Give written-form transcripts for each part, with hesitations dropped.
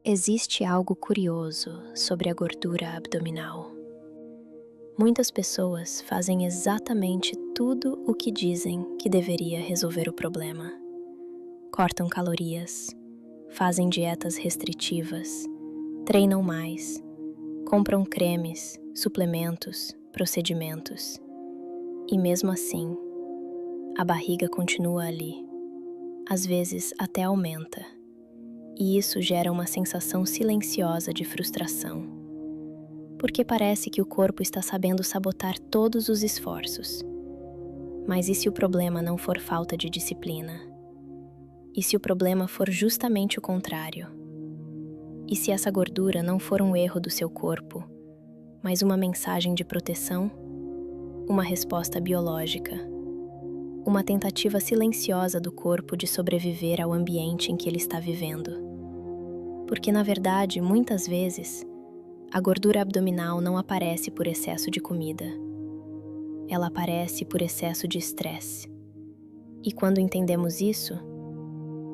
Existe algo curioso sobre a gordura abdominal. Muitas pessoas fazem exatamente tudo o que dizem que deveria resolver o problema. Cortam calorias, fazem dietas restritivas, treinam mais, compram cremes, suplementos, procedimentos. E mesmo assim, a barriga continua ali. Às vezes até aumenta. E isso gera uma sensação silenciosa de frustração, porque parece que o corpo está sabendo sabotar todos os esforços. Mas e se o problema não for falta de disciplina? E se o problema for justamente o contrário? E se essa gordura não for um erro do seu corpo, mas uma mensagem de proteção? Uma resposta biológica? Uma tentativa silenciosa do corpo de sobreviver ao ambiente em que ele está vivendo? Porque, na verdade, muitas vezes, a gordura abdominal não aparece por excesso de comida. Ela aparece por excesso de estresse. E quando entendemos isso,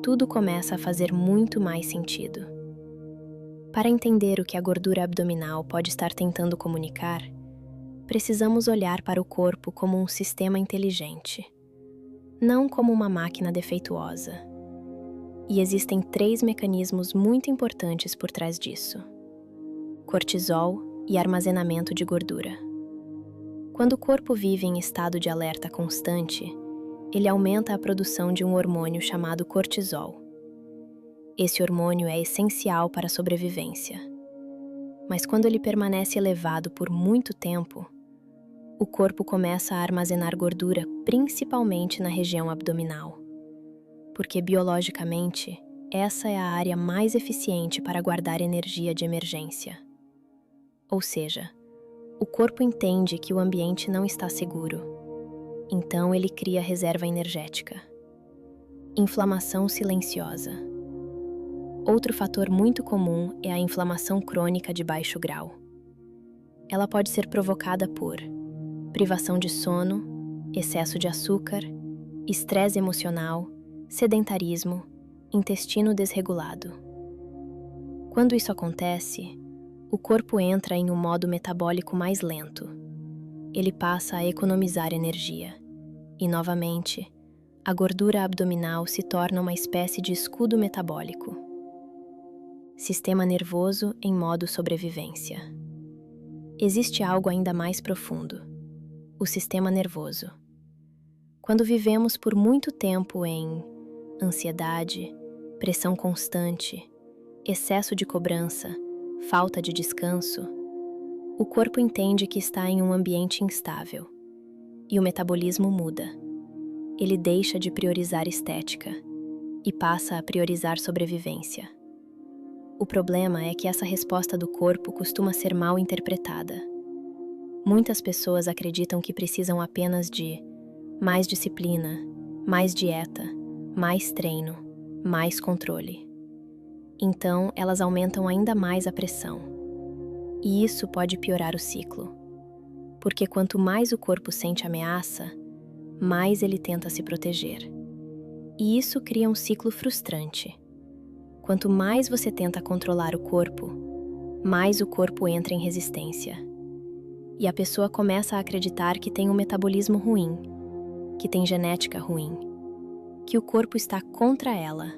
tudo começa a fazer muito mais sentido. Para entender o que a gordura abdominal pode estar tentando comunicar, precisamos olhar para o corpo como um sistema inteligente, não como uma máquina defeituosa. E existem 3 mecanismos muito importantes por trás disso: cortisol e armazenamento de gordura. Quando o corpo vive em estado de alerta constante, ele aumenta a produção de um hormônio chamado cortisol. Esse hormônio é essencial para a sobrevivência. Mas quando ele permanece elevado por muito tempo, o corpo começa a armazenar gordura principalmente na região abdominal, porque biologicamente, essa é a área mais eficiente para guardar energia de emergência. Ou seja, o corpo entende que o ambiente não está seguro, então ele cria reserva energética. Inflamação silenciosa. Outro fator muito comum é a inflamação crônica de baixo grau. Ela pode ser provocada por privação de sono, excesso de açúcar, estresse emocional, sedentarismo, intestino desregulado. Quando isso acontece, o corpo entra em um modo metabólico mais lento. Ele passa a economizar energia. E, novamente, a gordura abdominal se torna uma espécie de escudo metabólico. Sistema nervoso em modo sobrevivência. Existe algo ainda mais profundo: o sistema nervoso. Quando vivemos por muito tempo em ansiedade, pressão constante, excesso de cobrança, falta de descanso, o corpo entende que está em um ambiente instável e o metabolismo muda. Ele deixa de priorizar estética e passa a priorizar sobrevivência. O problema é que essa resposta do corpo costuma ser mal interpretada. Muitas pessoas acreditam que precisam apenas de mais disciplina, mais dieta, mais treino, mais controle. Então, elas aumentam ainda mais a pressão. E isso pode piorar o ciclo. Porque quanto mais o corpo sente ameaça, mais ele tenta se proteger. E isso cria um ciclo frustrante. Quanto mais você tenta controlar o corpo, mais o corpo entra em resistência. E a pessoa começa a acreditar que tem um metabolismo ruim, que tem genética ruim, que o corpo está contra ela.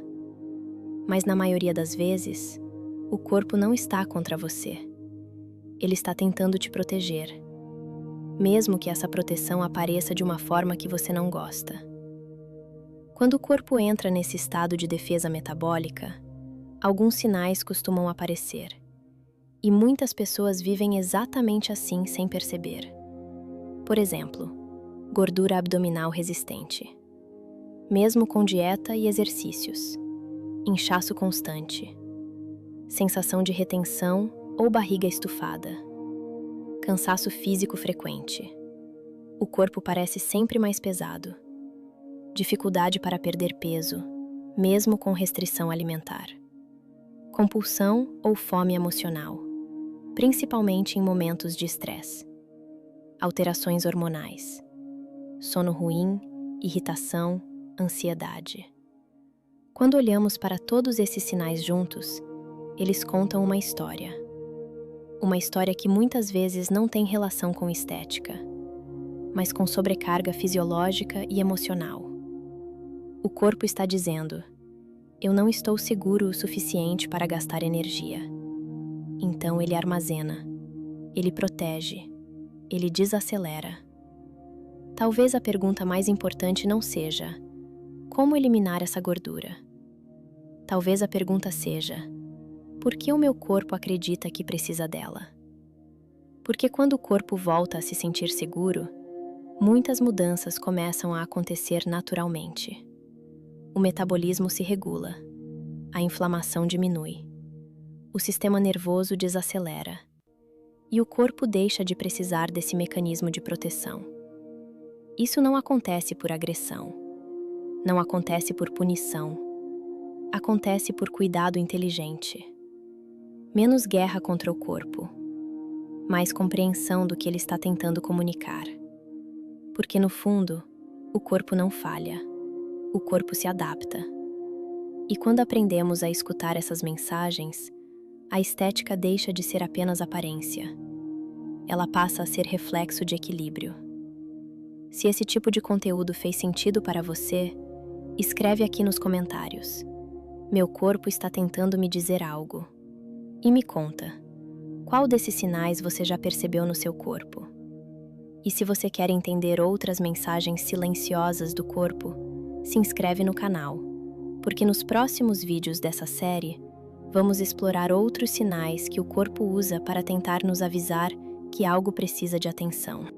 Mas na maioria das vezes, o corpo não está contra você. Ele está tentando te proteger, mesmo que essa proteção apareça de uma forma que você não gosta. Quando o corpo entra nesse estado de defesa metabólica, alguns sinais costumam aparecer. E muitas pessoas vivem exatamente assim sem perceber. Por exemplo, gordura abdominal resistente. Mesmo com dieta e exercícios. Inchaço constante. Sensação de retenção ou barriga estufada. Cansaço físico frequente. O corpo parece sempre mais pesado. Dificuldade para perder peso, mesmo com restrição alimentar. Compulsão ou fome emocional, principalmente em momentos de estresse. Alterações hormonais. Sono ruim, irritação, ansiedade. Quando olhamos para todos esses sinais juntos, eles contam uma história. Uma história que muitas vezes não tem relação com estética, mas com sobrecarga fisiológica e emocional. O corpo está dizendo: eu não estou seguro o suficiente para gastar energia. Então ele armazena, ele protege, ele desacelera. Talvez a pergunta mais importante não seja: como eliminar essa gordura? Talvez a pergunta seja: por que o meu corpo acredita que precisa dela? Porque quando o corpo volta a se sentir seguro, muitas mudanças começam a acontecer naturalmente. O metabolismo se regula, a inflamação diminui, o sistema nervoso desacelera e o corpo deixa de precisar desse mecanismo de proteção. Isso não acontece por agressão, não acontece por punição, acontece por cuidado inteligente. Menos guerra contra o corpo, mais compreensão do que ele está tentando comunicar. Porque no fundo, o corpo não falha, o corpo se adapta. E quando aprendemos a escutar essas mensagens, a estética deixa de ser apenas aparência. Ela passa a ser reflexo de equilíbrio. Se esse tipo de conteúdo fez sentido para você, escreve aqui nos comentários: meu corpo está tentando me dizer algo. E me conta, qual desses sinais você já percebeu no seu corpo? E se você quer entender outras mensagens silenciosas do corpo, se inscreve no canal, porque nos próximos vídeos dessa série, vamos explorar outros sinais que o corpo usa para tentar nos avisar que algo precisa de atenção.